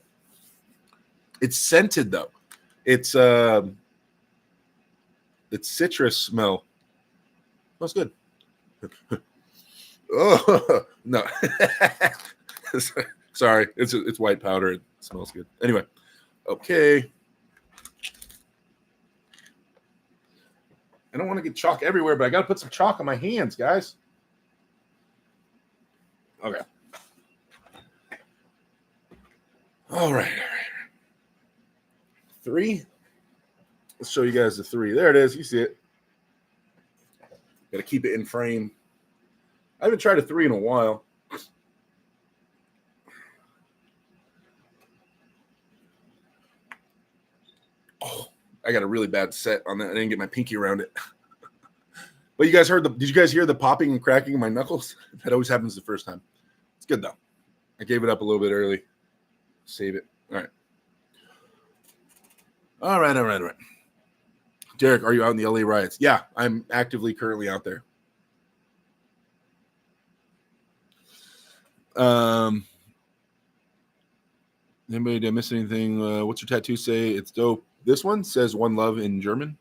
It's scented though. It's citrus smell. Smells good. Oh no. Sorry, it's white powder. It smells good. Anyway, okay. I don't want to get chalk everywhere, but I got to put some chalk on my hands, guys. Okay. All right. 3. Let's show you guys the 3. There it is. You see it. Got to keep it in frame. I haven't tried a 3 in a while. Oh, I got a really bad set on that. I didn't get my pinky around it. But you guys did you guys hear the popping and cracking of my knuckles? That always happens the first time. It's good though. I gave it up a little bit early. Save it. All right. Derek, are you out in the LA riots? Yeah, I'm actively currently out there. Anybody, did I miss anything? What's your tattoo say? It's dope. This one says "One Love" in German.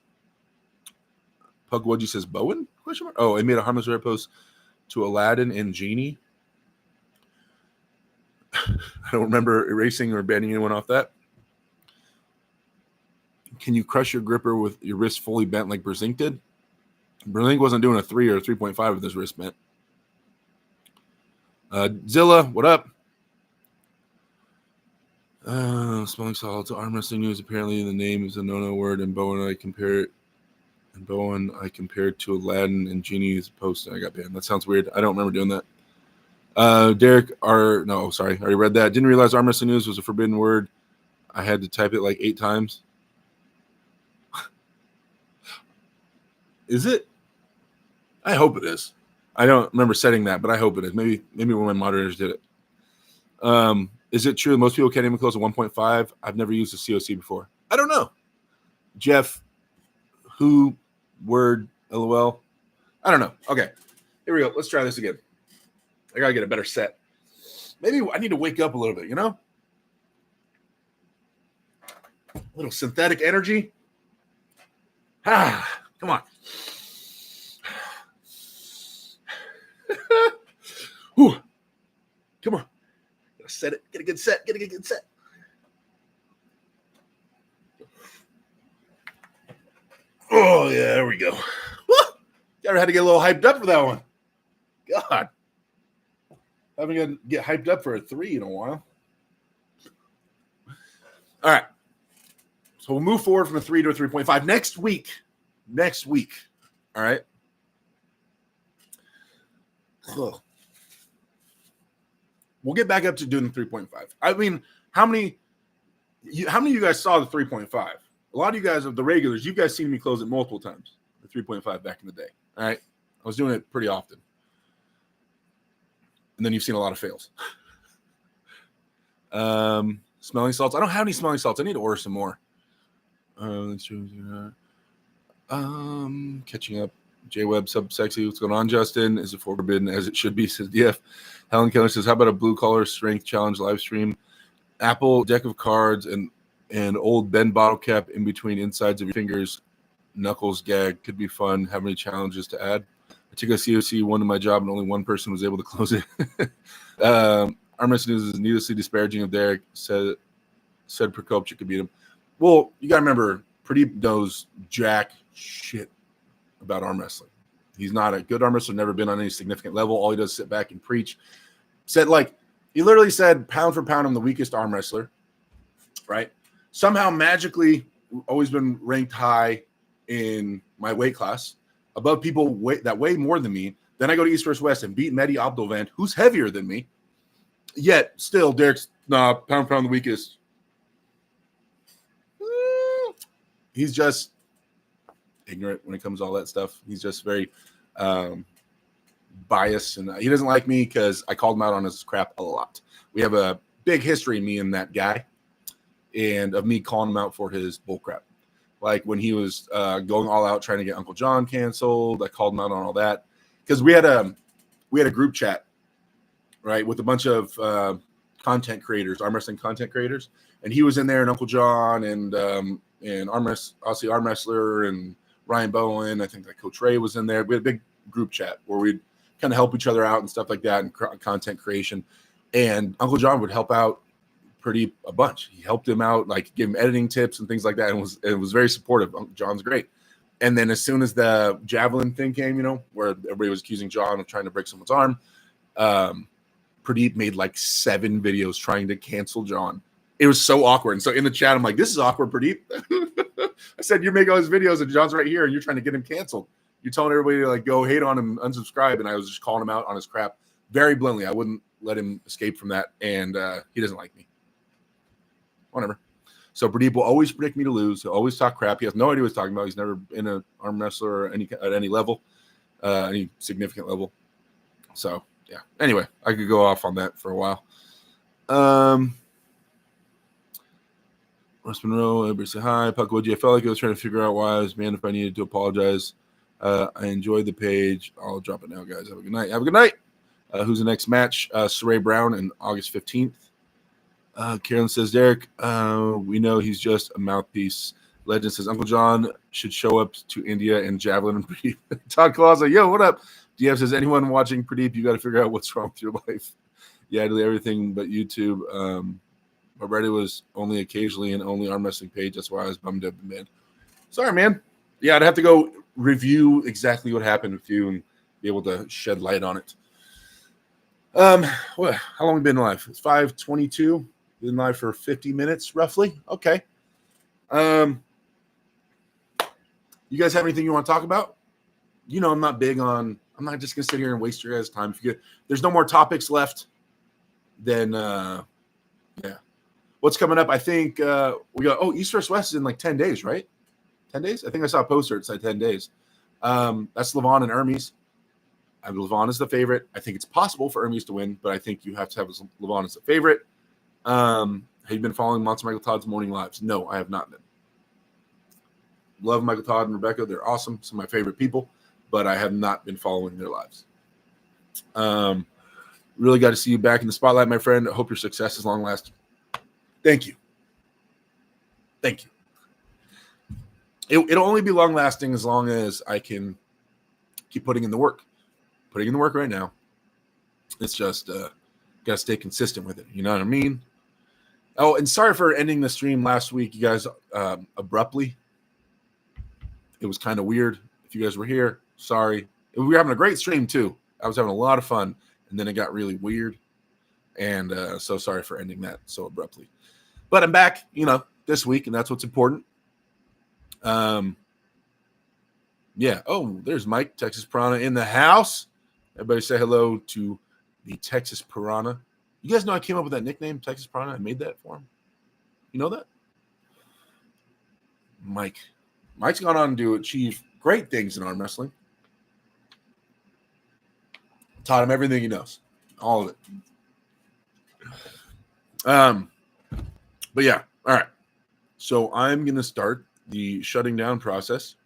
Puckwudgie says Bowen? Question mark. Oh, I made a harmless Reddit post to Aladdin and Genie. I don't remember erasing or banning anyone off that. Can you crush your gripper with your wrist fully bent like Berzink did? Berzink wasn't doing a 3 or a 3.5 with his wrist bent. Zilla, what up? Smelling salts. Arm wrestling news. Apparently, the name is a no-no word. And Bowen, I compared to Aladdin and Genie's post. And I got banned. That sounds weird. I don't remember doing that. Derek, sorry. I already read that. Didn't realize arm wrestling news was a forbidden word. I had to type it like 8 times. Is it? I hope it is. I don't remember setting that, but I hope it is. Maybe one of my moderators did it. Is it true that most people can't even close a 1.5? I've never used a COC before. I don't know. Jeff, who, word, LOL? I don't know. Okay, here we go. Let's try this again. I got to get a better set. Maybe I need to wake up a little bit, you know? A little synthetic energy. Come on. Whew. Come on. Gotta set it. Get a good set. Oh, yeah, there we go. Woo! Ever had to get a little hyped up for that one. God. Haven't got to get hyped up for a 3 in a while. All right. So we'll move forward from a 3 to a 3.5 next week. Next week. All right. Ugh. We'll get back up to doing the 3.5. I mean, how many of you guys saw the 3.5? A lot of you guys, of the regulars, you guys seen me close it multiple times. The 3.5 back in the day. All right. I was doing it pretty often. And then you've seen a lot of fails. Smelling salts. I don't have any smelling salts. I need to order some more. Catching up. J-Web sub sexy. What's going on, Justin? Is it forbidden as it should be? Says DF. Helen Keller says, how about a blue collar strength challenge live stream? Apple deck of cards and old Ben bottle cap in between insides of your fingers. Knuckles gag could be fun. How many challenges to add? I took a COC one to my job and only one person was able to close it. Armrest News is needlessly disparaging of Derek. Said Prokopchuk could beat him. Well, you got to remember, Pradeep knows jack shit about arm wrestling. He's not a good arm wrestler, never been on any significant level. All he does is sit back and preach. He literally said, pound for pound, I'm the weakest arm wrestler, right? Somehow, magically, always been ranked high in my weight class, above people that weigh more than me. Then I go to East vs. West and beat Mehdi Abdulvand, who's heavier than me. Yet, still, Derek's, pound for pound the weakest. He's just ignorant when it comes to all that stuff. He's just very biased, and he doesn't like me because I called him out on his crap a lot. We have a big history, me and that guy, and of me calling him out for his bull crap. Like when he was going all out trying to get Uncle John canceled, I called him out on all that because we had a group chat, right, with a bunch of content creators, arm wrestling content creators, and he was in there, and Uncle John and arm wrestler and Ryan Bowen. I think that Coach Ray was in there. We had a big group chat where we'd kind of help each other out and stuff like that, and content creation. And Uncle John would help out a bunch. He helped him out, like give him editing tips and things like that, and was very supportive. Uncle John's great. And then as soon as the javelin thing came, where everybody was accusing John of trying to break someone's arm, Pradeep made like 7 videos trying to cancel John. It was so awkward. And so in the chat, I'm like, this is awkward, Pradeep. I said, you're making all these videos and John's right here and you're trying to get him canceled. You're telling everybody to like go hate on him, unsubscribe. And I was just calling him out on his crap very bluntly. I wouldn't let him escape from that. And he doesn't like me. Whatever. So Pradeep will always predict me to lose. He'll always talk crap. He has no idea what he's talking about. He's never been an arm wrestler or at any level, any significant level. So yeah. Anyway, I could go off on that for a while. Russ Monroe, everybody say hi. Puckwood, I felt like I was trying to figure out why I was banned if I needed to apologize. I enjoyed the page. I'll drop it now, guys. Have a good night. Have a good night. Who's the next match? Saray Brown on August 15th. Carolyn says, Derek, we know he's just a mouthpiece. Legend says, Uncle John should show up to India and javelin and Pradeep. Todd Claus, yo, what up? DF says, anyone watching Pradeep, you got to figure out what's wrong with your life. Yeah, I do everything but YouTube. My Reddit was only occasionally an only arm wrestling page. That's why I was bummed up, man. Sorry, man. Yeah, I'd have to go review exactly what happened with you and be able to shed light on it. How long have we been live? It's 5:22. Been live for 50 minutes, roughly. Okay. You guys have anything you want to talk about? I'm not big on. I'm not just gonna sit here and waste your guys' time. There's no more topics left, then yeah. What's coming up? I think we got East vs. West is in like 10 days, right? 10 days? I think I saw a poster. It said 10 days. That's Levon and Hermes. Levon is the favorite. I think it's possible for Hermes to win, but I think you have to have Levon as the favorite. Have you been following Monster Michael Todd's morning lives? No, I have not been. Love Michael Todd and Rebecca. They're awesome. Some of my favorite people, but I have not been following their lives. Really got to see you back in the spotlight, my friend. I hope your success is long lasting. Thank you. Thank you. It'll only be long lasting as long as I can keep putting in the work. Putting in the work right now. It's just got to stay consistent with it. You know what I mean? Oh, and sorry for ending the stream last week, you guys, abruptly. It was kind of weird. If you guys were here, sorry. We were having a great stream too. I was having a lot of fun, and then it got really weird. And so sorry for ending that so abruptly. But I'm back, this week, and that's what's important. Yeah. Oh, there's Mike, Texas Piranha in the house. Everybody say hello to the Texas Piranha. You guys know I came up with that nickname, Texas Piranha. I made that for him. You know that? Mike's gone on to achieve great things in arm wrestling. Taught him everything he knows. All of it. But yeah, all right. So I'm going to start the shutting down process.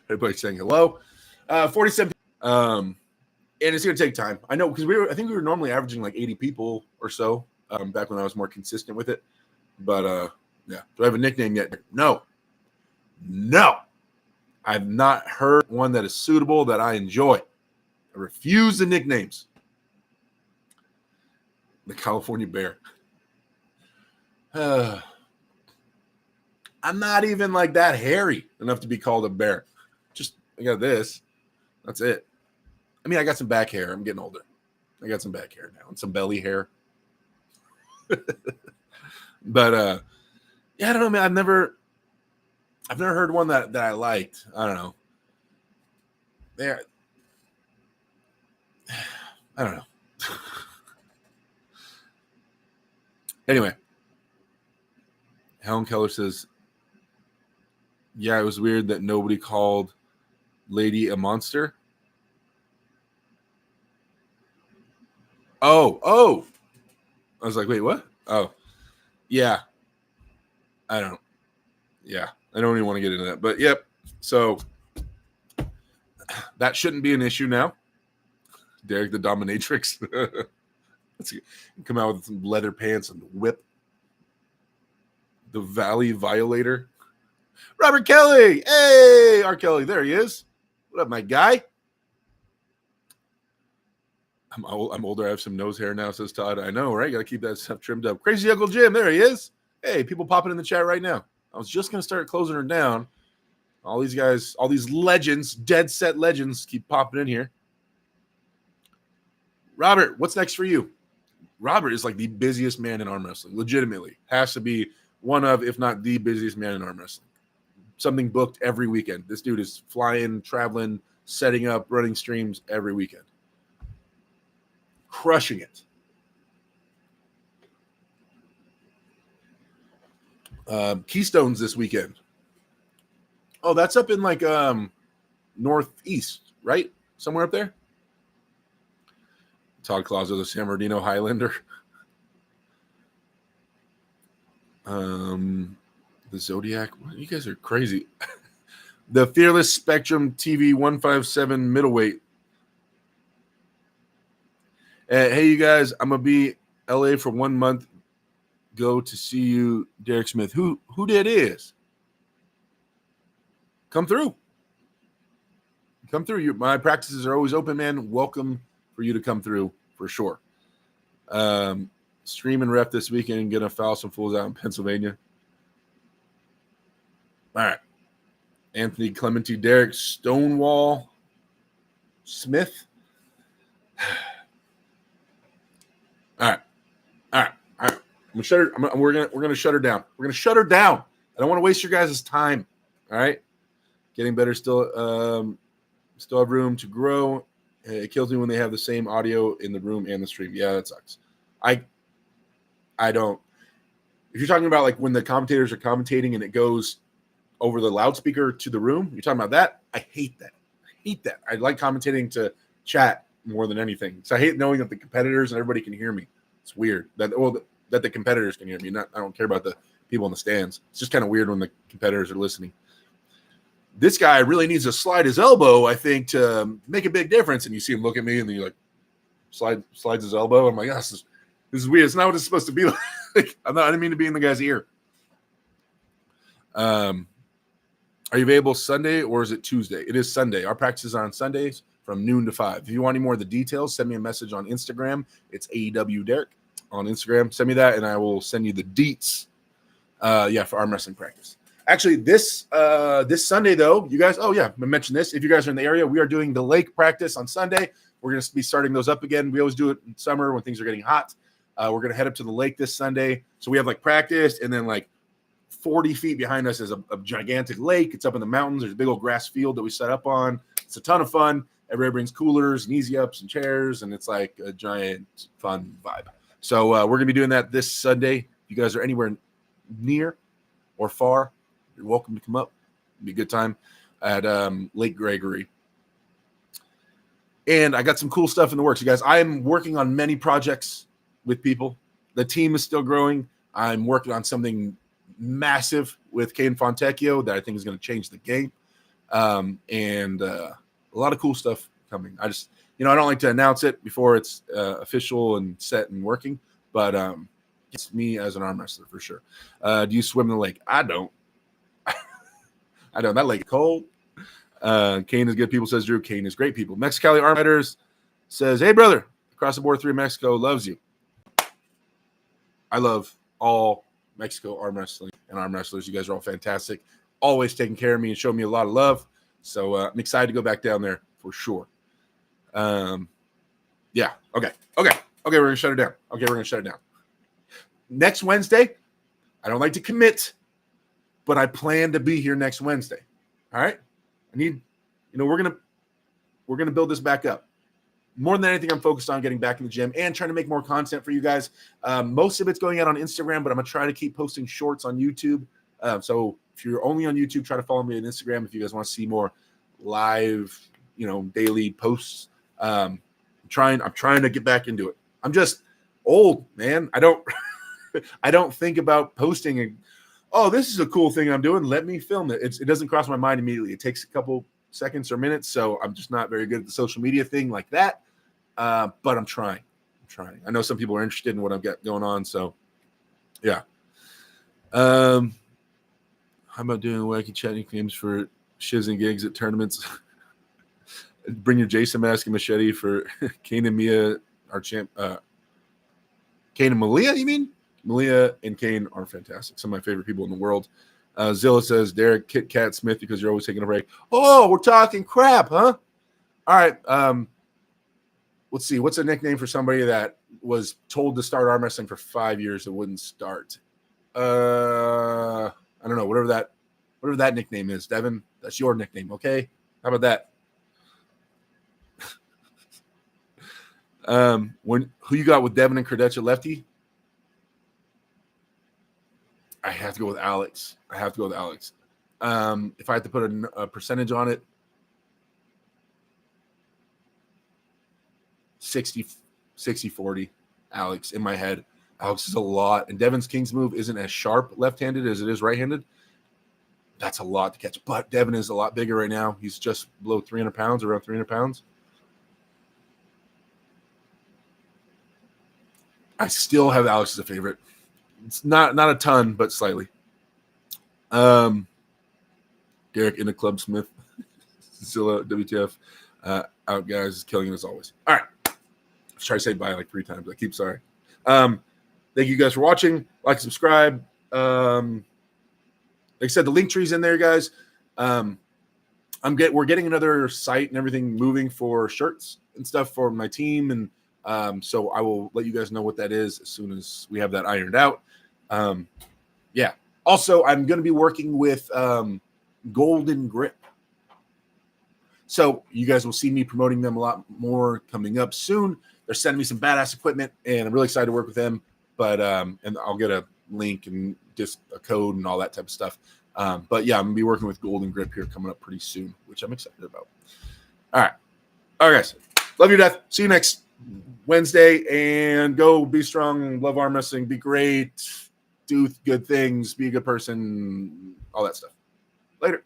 Everybody saying hello. 47. And it's going to take time. I know, because I think we were normally averaging like 80 people or so back when I was more consistent with it. But yeah, do I have a nickname yet? No. I've not heard one that is suitable that I enjoy. I refuse the nicknames. The California Bear. I'm not even like that hairy enough to be called a bear. Just, I got this. That's it. I mean, I got some back hair. I'm getting older. I got some back hair now and some belly hair. But yeah, I don't know, man. I've never heard one that I liked. I don't know. I don't know. Anyway, Helen Keller says, yeah, it was weird that nobody called Lady a monster. Oh. I was like, wait, what? Oh, yeah. I don't even want to get into that. But yep. So that shouldn't be an issue now. Derek the Dominatrix. Let's come out with some leather pants and whip. The Valley Violator. Robert Kelly. Hey, R. Kelly. There he is. What up, my guy? I'm older. I have some nose hair now, says Todd. I know, right? Got to keep that stuff trimmed up. Crazy Uncle Jim. There he is. Hey, people popping in the chat right now. I was just going to start closing her down. All these guys, all these legends, dead set legends keep popping in here. Robert, what's next for you? Robert is like the busiest man in arm wrestling. Legitimately. Has to be one of, if not the busiest man in arm wrestling. Something booked every weekend. This dude is flying, traveling, setting up, running streams every weekend. Crushing it. Keystones this weekend. Oh, that's up in like northeast, right? Somewhere up there. Todd Clauso, the San Bernardino Highlander. The Zodiac. You guys are crazy. The Fearless Spectrum TV 157 middleweight. Hey, you guys, I'm going to be LA for 1 month. Go to see you, Derek Smith. Who that is? Come through. My practices are always open, man. Welcome for you to come through for sure. Stream and rep this weekend and get a foul some fools out in Pennsylvania. All right. Anthony Clementi, Derek Stonewall Smith. All right. We're gonna shut her down. We're gonna shut her down. I don't want to waste your guys' time. All right. Getting better still. Still have room to grow. It kills me when they have the same audio in the room and the stream. Yeah, that sucks. I don't. If you're talking about like when the commentators are commentating and it goes over the loudspeaker to the room, you're talking about that. I hate that. I like commentating to chat more than anything. So I hate knowing that the competitors and everybody can hear me. It's weird that the competitors can hear me. I don't care about the people in the stands. It's just kind of weird when the competitors are listening. This guy really needs to slide his elbow, I think, to make a big difference. And you see him look at me, and then you like slides his elbow. I'm like, oh, this is weird. It's not what it's supposed to be like. I didn't mean to be in the guy's ear. Are you available Sunday or is it Tuesday? It is Sunday. Our practice is on Sundays from noon to 5. If you want any more of the details, send me a message on Instagram. It's AEW Derek on Instagram. Send me that, and I will send you the deets. For arm wrestling practice. Actually, this Sunday though, you guys. Oh yeah, I mentioned this. If you guys are in the area, we are doing the lake practice on Sunday. We're going to be starting those up again. We always do it in summer when things are getting hot. We're going to head up to the lake this Sunday. So we have like practice, and then like 40 feet behind us is a gigantic lake. It's up in the mountains. There's a big old grass field that we set up on. It's a ton of fun. Everybody brings coolers and easy ups and chairs, and it's like a giant fun vibe. So we're going to be doing that this Sunday. If you guys are anywhere near or far, you're welcome to come up. It'll be a good time at Lake Gregory. And I got some cool stuff in the works. You guys, I'm working on many projects with people. The team is still growing. I'm working on something massive with Kane Fontecchio that I think is going to change the game. And a lot of cool stuff coming. I just, I don't like to announce it before it's official and set and working, but it's me as an arm wrestler for sure. Do you swim in the lake? I don't. I don't. That lake is cold. Kane is good people, says Drew. Kane is great people. Mexicali Arm Fighters says, hey, brother, across the board 3 Mexico loves you. I love all Mexico arm wrestling and arm wrestlers. You guys are all fantastic. Always taking care of me and showing me a lot of love. So I'm excited to go back down there for sure. Yeah. Okay. We're going to shut it down. Next Wednesday, I don't like to commit, but I plan to be here next Wednesday. All right. I need, we're going to build this back up. More than anything, I'm focused on getting back in the gym and trying to make more content for you guys. Most of it's going out on Instagram, but I'm going to try to keep posting shorts on YouTube. So if you're only on YouTube, try to follow me on Instagram if you guys want to see more live, daily posts. I'm trying to get back into it. I'm just old, man. I don't think about posting and, oh, this is a cool thing I'm doing. Let me film it. It doesn't cross my mind immediately. It takes a couple seconds or minutes, so I'm just not very good at the social media thing like that. But I'm trying. I know some people are interested in what I've got going on, so yeah. How about doing wacky chatting games for shivs and gigs at tournaments? Bring your Jason mask and machete for Kane and Mia, our champ. Kane and Malia, you mean? Malia and Kane are fantastic. Some of my favorite people in the world. Zilla says, Derek, Kit Kat Smith, because you're always taking a break. Oh, we're talking crap, huh? All right. Let's see. What's a nickname for somebody that was told to start arm wrestling for 5 years and wouldn't start? I don't know. Whatever that nickname is, Devin, that's your nickname. Okay. How about that? Who you got with Devin and Credetcha lefty? I have to go with Alex. If I had to put a percentage on it, 60-40, Alex, in my head. Alex is a lot. And Devin's King's move isn't as sharp left-handed as it is right-handed. That's a lot to catch. But Devin is a lot bigger right now. He's just below 300 pounds, around 300 pounds. I still have Alex as a favorite. It's not a ton, but slightly. Derek in the Club Smith. Zilla, WTF. Out, guys. Killing it as always. All right. Let's try to say bye like 3 times. I keep sorry. Thank you guys for watching. Like, subscribe. Like I said, the link tree's in there, guys. We're getting another site and everything moving for shirts and stuff for my team, and so I will let you guys know what that is as soon as we have that ironed out. Yeah. Also, I'm going to be working with Golden Grip. So you guys will see me promoting them a lot more coming up soon. They're sending me some badass equipment, and I'm really excited to work with them. But and I'll get a link and just a code and all that type of stuff. But yeah, I'm going to be working with Golden Grip here coming up pretty soon, which I'm excited about. All right, guys. Love you to death. See you next Wednesday, and go be strong, love arm wrestling, be great, do good things, be a good person, all that stuff. Later.